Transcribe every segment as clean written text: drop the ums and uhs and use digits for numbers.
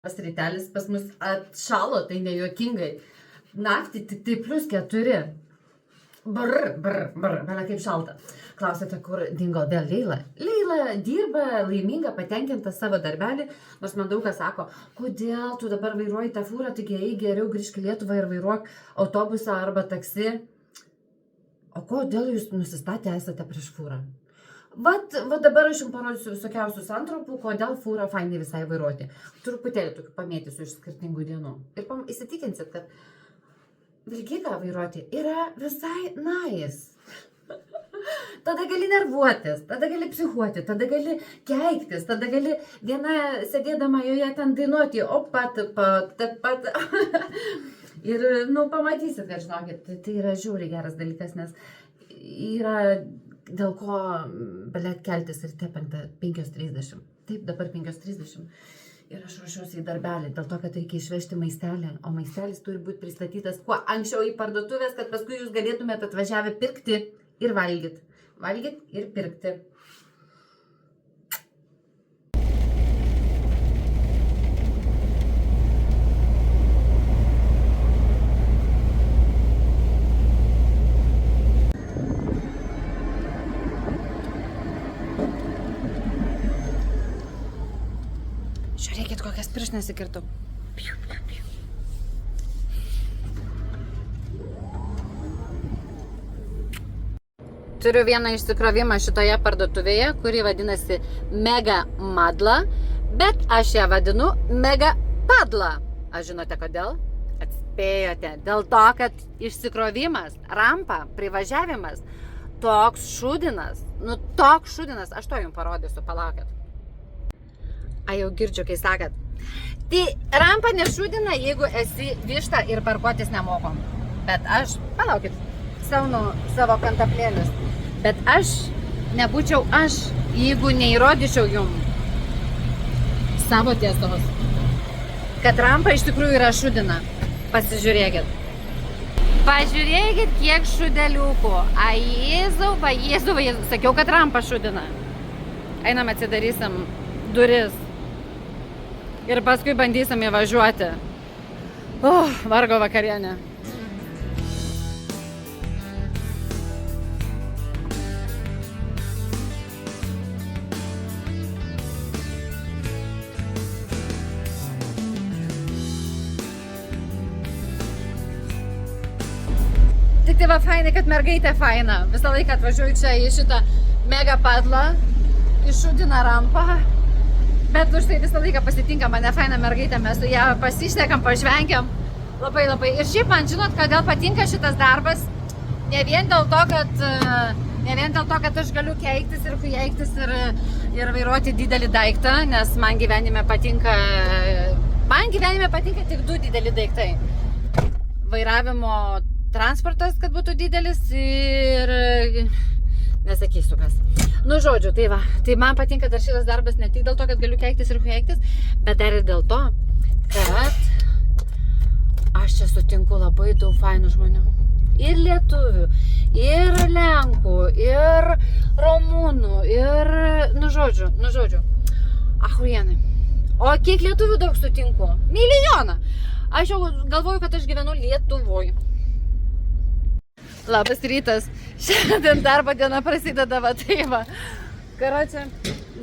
Rytelis pas mus atšalo, tai nejuokingai. Naktį tik tai +4. Bela kaip šalta. Klausėte, kur dingo vėl Leila. Leila dirba laiminga, patenkinta savo darbelį, nors man daug kas sako, kodėl tu dabar vairuoji tą fūrą, taigi geriau grįžk į Lietuvą ir vairuok autobusą arba taksi. O kodėl jūs nusistatę esate prieš fūrą? Vat dabar aš jums parodysiu visokiausių santraupų, kodėl fūrą fainai visai vairuoti. Truputėlį tokių pamėtysiu iš skirtingų dienų. Ir įsitikinsit, kad vilkiką vairuoti yra visai nice. Tada gali nervuotis, tada gali psichuoti, tada gali keiktis, tada gali viena sėdėdama joje ten dainuoti, pat. Ir, pamatysit, kad žinokit, tai yra žiauriai geras dalykas, nes yra dėl ko belet keltis ir 5:30. Taip, dabar 5:30. Ir aš ruošiuosi į darbelį, dėl to, kad reikia išvežti maistelį, o maistelis turi būti pristatytas kuo anksčiau į parduotuvės, kad paskui jūs galėtumėte atvažiavę pirkti ir valgyt. Valgyt ir pirkti. Žiūrėkit, kokias pirštinės įkirtau. Turiu vieną išsikrovimą šitoje parduotuvėje, kuri vadinasi Mega Madla, bet aš ją vadinu Mega Padla. Aš žinote kodėl? Atspėjote. Dėl to, kad išsikrovimas, rampa, privažiavimas, toks šūdinas. Toks šūdinas. Aš to jums parodysiu, palaukit. Jau girdžiu, kai sakat. Tai rampa nešūdina, jeigu esi višta ir parkuotis nemokom. Bet aš, palaukit, savo kantaplėlius. Bet aš nebūčiau aš, jeigu neįrodyčiau jums savo tiesos. Kad rampa iš tikrųjų yra šūdina. Pasižiūrėkit. Pažiūrėkit, kiek šūdeliukų. Jėzau. Sakiau, kad rampa šūdina. Einam atsidarysim duris. Ir paskui bandysim įvažiuoti. Vargo vakarienė. Tik tai va fainai, kad mergaitė faina. Visą laiką atvažiuoju čia į šitą Mega Padlą, iššūdina rampą. Bet už tai visą laiką pasitinka mane faina mergaitė, mes su ją pasišnekam, pažvengiam labai. Ir šiaip man žinot, kodėl patinka šitas darbas, ne vien dėl to, kad aš galiu keiktis ir hujeiktis ir vairuoti didelį daiktą, nes man gyvenime patinka tik 2 dideli daiktai. Vairavimo transportas, kad būtų didelis ir nesakysiu kas. Žodžiu, tai va. Tai man patinka dar šitas darbas ne tik dėl to, kad galiu keiktis ir hujeiktis, bet dar ir dėl to, kad aš čia sutinku labai daug fainų žmonių. Ir lietuvių, ir lenkų, ir romūnų, ir, žodžiu. Achujienai. O kiek lietuvių daug sutinku? Milijoną. Aš jau galvoju, kad aš gyvenu Lietuvoj. Labas rytas. Šiandien darbo diena prasideda, tai va. Karočią,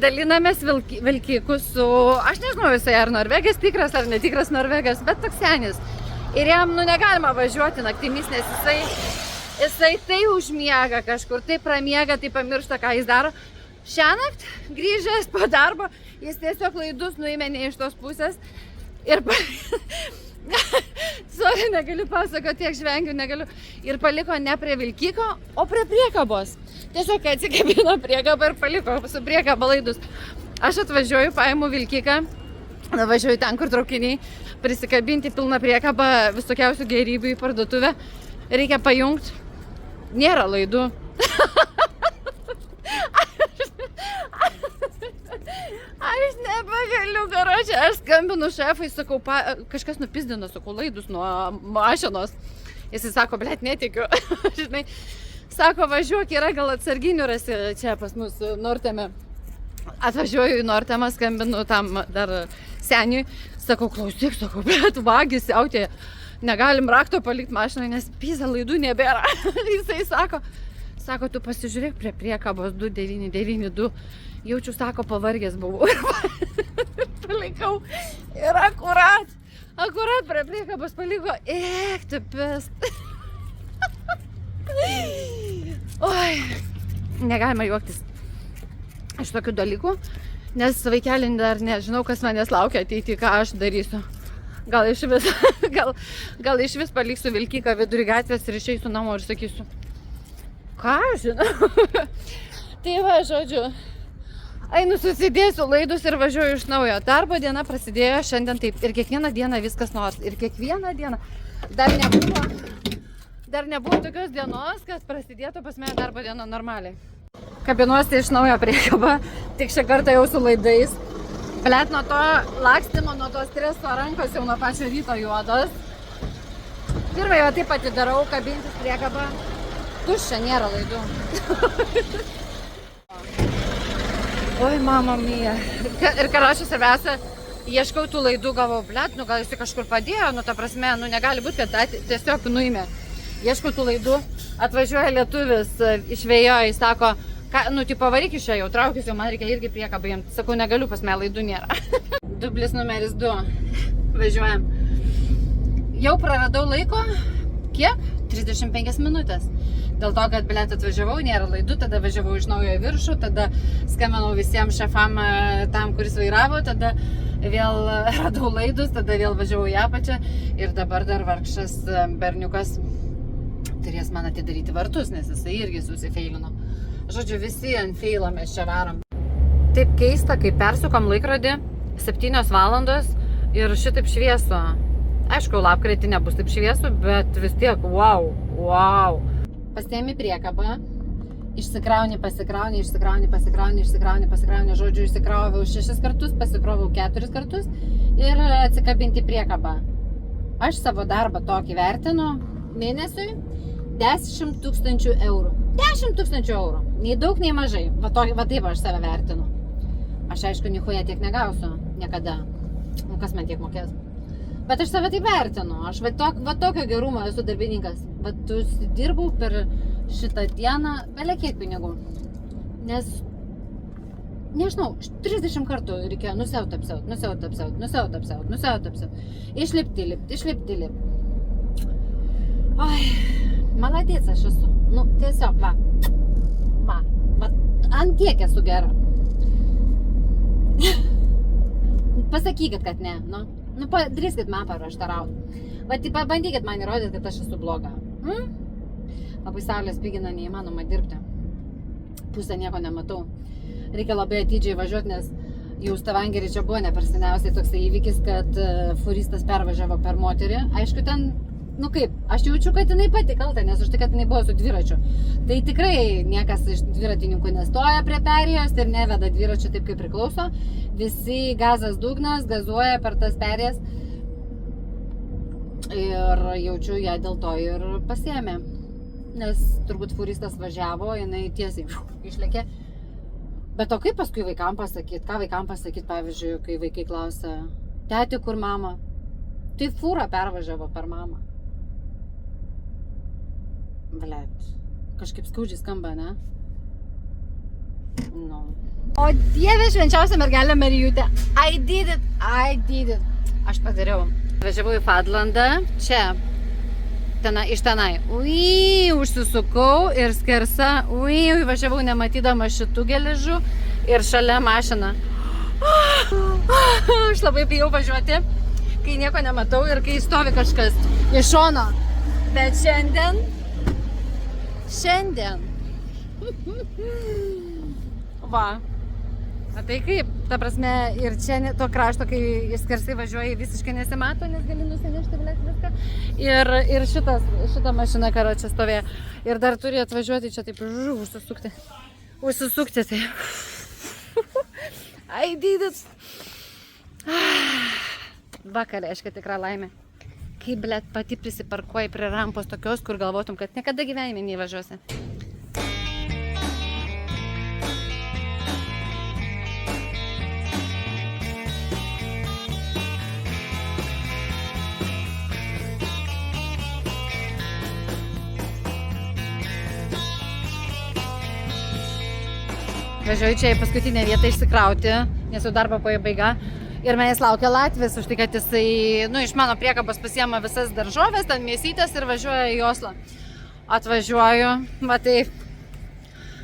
dalinamės vilkikus su, aš nežinau jisai ar norvegas tikras ar netikras norvegas, bet toks senis. Ir jam, negalima važiuoti naktimis, nes jisai tai užmiega kažkur, tai pramiega, tai pamiršta, ką jis daro. Šiąnakt grįžęs po darbo, jis tiesiog laidus nuėmė ne iš tos pusės ir sorry, negaliu pasakoti, tiek žvengiu, negaliu. Ir paliko ne prie vilkiko, o prie priekabos. Tiesiog atsikabino priekabą ir paliko su priekaba laidus. Aš atvažiuoju, paimu vilkiką, važiuoju ten, kur traukiniai, prisikabinti pilną priekabą visokiausių gėrybių į parduotuvę. Reikia pajungti. Nėra laidų. Aš nebegaliu, karočią, aš skambinu šefui, sakau, kažkas nupizdino, sakau, laidus nuo mašinos. Jisai sako, blet, netikiu. Žinai, sako, važiuok, yra gal atsarginių rasi čia pas mus Norteme. Atvažiuoju į Nortemą, skambinu tam dar seniui, Sakau, klausyk, sakau, bet vagis siautėja. Negalim rakto palikti mašinai, nes Pisa laidų nebėra. Jisai sako, tu pasižiūrėk prie priekabos 2992. Jaučiu, sako, pavargęs buvau. Palikau. Ir akurat prie priekabos paliko. Tu pest. Oi, negalima juoktis iš tokių dalykų, nes vaikelį dar nežinau, kas manęs laukia ateiti, ką aš darysiu. Gal iš vis paliksiu vilkiką vidury gatvės ir išeisiu namo ir sakysiu, ką žinau. Tai va, žodžiu, einu susidėsiu laidus ir važiuoju iš naujo. Darbo diena prasidėjo šiandien taip ir kiekvieną dieną viskas nors. Ir kiekvieną dieną dar nebuvo tokios dienos, kad prasidėtų pas mane darbo diena normaliai. Kabinuosi iš naujo priekabą, tik šią kartą jau su laidais. Blet, nuo to lakstymo, nuo to streso rankos jau nuo pačio ryto juodos. Pirmai va taip atidarau, kabintis priekabą. Tuščia, nėra laidų. Oi, mama mija. Ir karočiui svarbiausia, ieškau tų laidų, galvau, blet, gal jis kažkur padėjo, ta prasme, negali būti, kad tiesiog nuimė. Ieškau tų laidų, atvažiuoja lietuvis, išvėjoja, jis sako, pavaryk iš čia, jau traukis, jau man reikia irgi priekabą imti. Sakau, negaliu, pas mane laidų nėra. Dublis numeris 2. Važiuojam. Jau praradau laiko, kiek? 35 minutės. Dėl to, kad, blet, atvažiavau, nėra laidų, tada važiavau iš naujo į viršų, tada skambinau visiems šefam tam, kuris vairavo, tada vėl radau laidus, tada vėl važiavau į apačią ir dabar dar vargšas berniukas turės man atidaryti vartus, nes jisai irgi susifeilino. Žodžiu, visi ant feilo mes čia varom. Taip keista, kai persukam laikrodį, 7 valandos ir šitaip šviesu. Aišku, lapkritį nebus taip šviesu, bet vis tiek, wow. Pasiemi priekabą, išsikrauni, pasikrauni, žodžiu, išsikroviau 6 kartus, pasikroviau 4 kartus ir atsikabinti priekabą. Aš savo darbą tokį vertinu mėnesiui 10 000 eurų. 10 000 eurų. Nei daug, nei mažai. Va taip aš save vertinu. Aš aišku, nichuja tiek negausiu. Niekada. Kas man tiek mokės. Bet aš save taip vertinu. Aš va tokio gerumo esu darbininkas. Va tu dirbau per šitą dieną belia kiek pinigų. Nes, nežinau, 30 kartų reikėjo nusiaut, išlipti. Oi, maladėc aš esu. Tiesiog, va, ant tiek esu gera. Pasakykit, kad ne, drįskit man paraštaraut. Va, tai pabandykit man įrodyti, kad aš esu bloga. Labai saulės pigina, neįmanoma dirbti. Pusę nieko nematau. Reikia labai atidžiai važiuoti, nes jau Stavangerį čia buvo ne per seniausiai toksai įvykis, kad furistas pervažiavo per moterį. Aišku, ten kaip, aš jaučiu, kad jinai pati kalta, nes už tai, kad jinai buvo su dviračiu. Tai tikrai niekas iš dviratininkų nestoja prie perėjos ir neveda dviračių taip, kaip priklauso. Visi gazas dugnas, gazuoja per tas perėjas. Ir jaučiu ją dėl to ir pasiėmė. Nes turbūt furistas važiavo, jinai tiesiai išlėkė. Bet o kaip paskui vaikam pasakyt? Ką vaikam pasakyt, pavyzdžiui, kai vaikai klausia, teti, kur mama? Tai fūra pervažiavo per mamą. Blet, kažkaip skaudžiai skamba, ne? O Dieve, švenčiausia mergelė Marijutė. I did it. Aš padariau. Važiavau į Fadlandą, čia, iš tenai. Užsisukau ir skersa, važiavau nematydama šitų geležių ir šalia mašina. Aš labai bijau važiuoti, kai nieko nematau ir kai stovi kažkas iš šono. Bet šiandien. Va. Tai kaip, ta prasme, ir čia to krašto, kai skersai važiuoji, visiškai nesimato, nes gali nusinešti viską. Ir šita mašina, karo čia stovėjo. Ir dar turi atvažiuoti čia taip, užsisukti tai. I did it. Vakar, reiškia, tikra laimė. Kai, blet, pati prisiparkuoji prie rampos tokios, kur galvotum, kad niekada gyvenime neįvažiuosi. Važiuoju čia į paskutinę vietą išsikrauti, nes jau darbo pabaiga. Ir manęs laukia Latvis, už tai, kad jisai, iš mano priekabos pasiema visas daržovės, ten mėsytės ir važiuoja į Oslą. Atvažiuoju, va taip.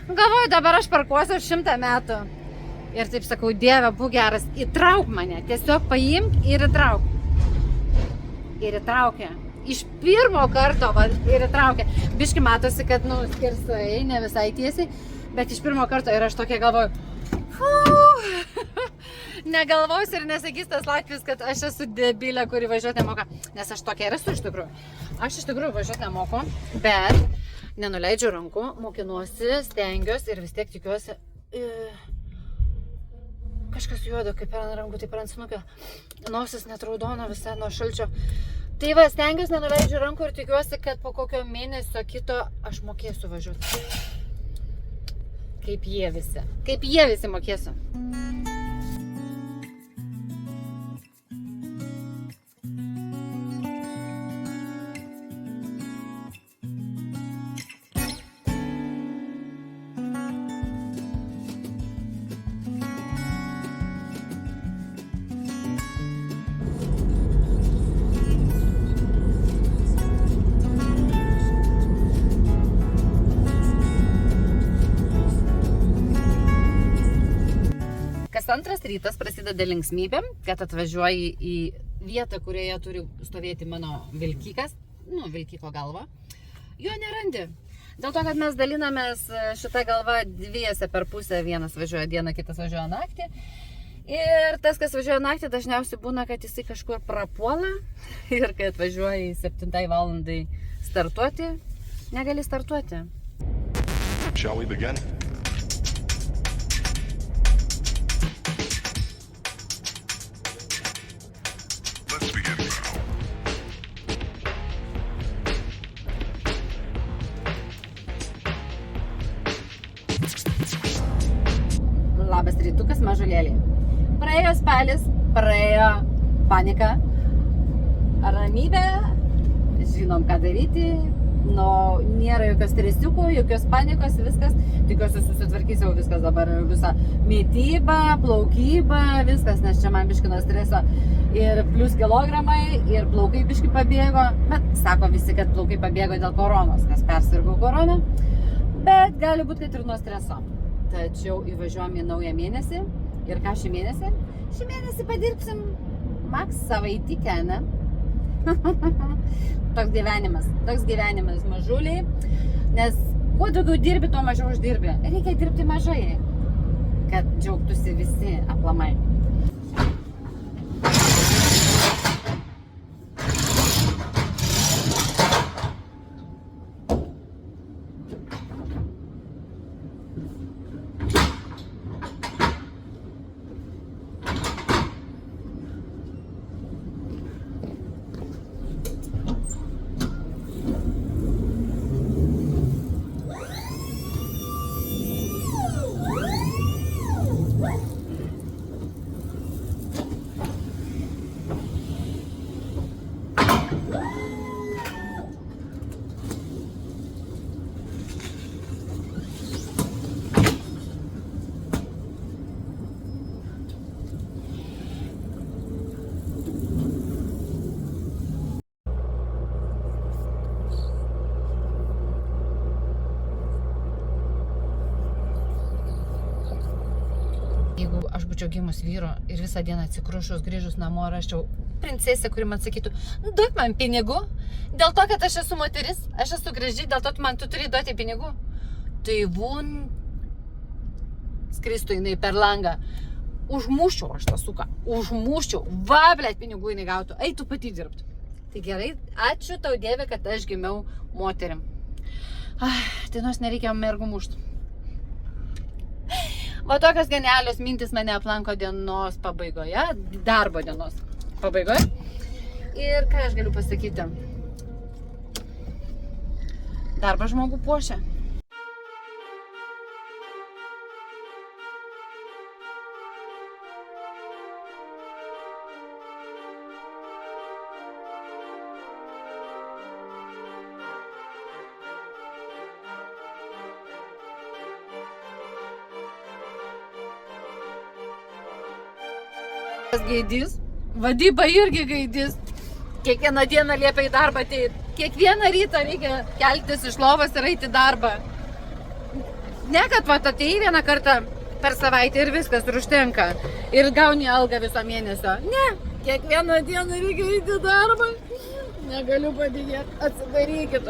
Galvoju, dabar aš parkuosiu 100 metų. Ir taip sakau, Dieve, būk geras, įtrauk mane, tiesiog paimk ir įtrauk. Ir įtraukė. Iš pirmo karto ir įtraukė. Biški matosi, kad, skersai, ne visai tiesiai, bet iš pirmo karto ir aš tokia galvoju, negalvosiu ir nesakys tas Latvis, kad aš esu debilė, kuri važiuoti nemoka. Nes aš tokia ir esu iš tikrųjų. Aš iš tikrųjų važiuoti nemoku, bet nenuleidžiu rankų, mokinuosi, stengiuosi ir vis tiek tikiuosi. Kažkas juodo, kaip per ant rankų, taip per ant snukio. Nosis net raudona visai nuo šalčio. Tai va, stengiuosi, nenuleidžiu rankų ir tikiuosi, kad po kokio mėnesio kito aš mokėsiu važiuoti. Kaip jie visi mokėsiu. Antras rytas prasideda linksmybėm, kad atvažiuoji į vietą, kurioje turi stovėti mano vilkikas, vilkiko galva. Jo nerandi. Dėl to, kad mes dalinamės šitą galvą dviese per pusę, vienas važiuoja dieną, kitas važiuoja naktį. Ir tas, kas važiuoja naktį, dažniausiai būna, kad jisai kažkur prapuola ir kai atvažiuoja į 7 valandai startuoti, negali startuoti. Shall we begin? Labas rytukas, mažulėliai. Praėjo spalis, praėjo panika, ramybė, žinom ką daryti, nėra jokios stresiukų, jokios panikos, viskas. Tikiuosi susitvarkysiu viskas dabar, visą mitybą, plaukybą, viskas, nes čia man biškino streso. Ir plus kilogramai, ir plaukai biški pabėgo, bet sako visi, kad plaukai pabėgo dėl koronos, nes persirgau koroną, bet gali būti, kad ir nuo streso. Tačiau įvažiuojam į naują mėnesį. Ir ką šį mėnesį? Šį mėnesį padirbsim maks savaitikę, ne? Toks gyvenimas mažuliai. Nes kuo daugiau dirbi, tuo mažiau uždirbi. Reikia dirbti mažai, kad džiaugtųsi visi aplamai. Jeigu aš būčiau gimus vyro ir visą dieną atsikrušus, grįžus namo, raščiau princesė, kuri man sakytų, duok man pinigų, dėl to, kad aš esu moteris, aš esu graži, dėl to tu turi duoti pinigų. Tai skristų jinai per langą. Užmuščiau aš tą suką, va, blėt, pinigų jinai gautų, eitų pati dirbti. Tai gerai, ačiū tau Dieve, kad aš gimiau moterim. Tai nors nereikia mergų mušti. O tokios genialios mintis mane aplanko dienos pabaigoje, darbo dienos pabaigoje. Ir ką aš galiu pasakyti? Darbas žmogų puošia. Gaidys, vadyba irgi gaidys. Kiekvieną dieną liepia į darbą ateiti. Kiekvieną rytą reikia keltis iš lovos ir eiti į darbą. Ne, kad va atėjai vieną kartą per savaitę ir viskas, ir užtenka. Ir gauni algą viso mėnesio. Ne, kiekvieną dieną reikia eiti į darbą. Negaliu padėti, atsidarykit.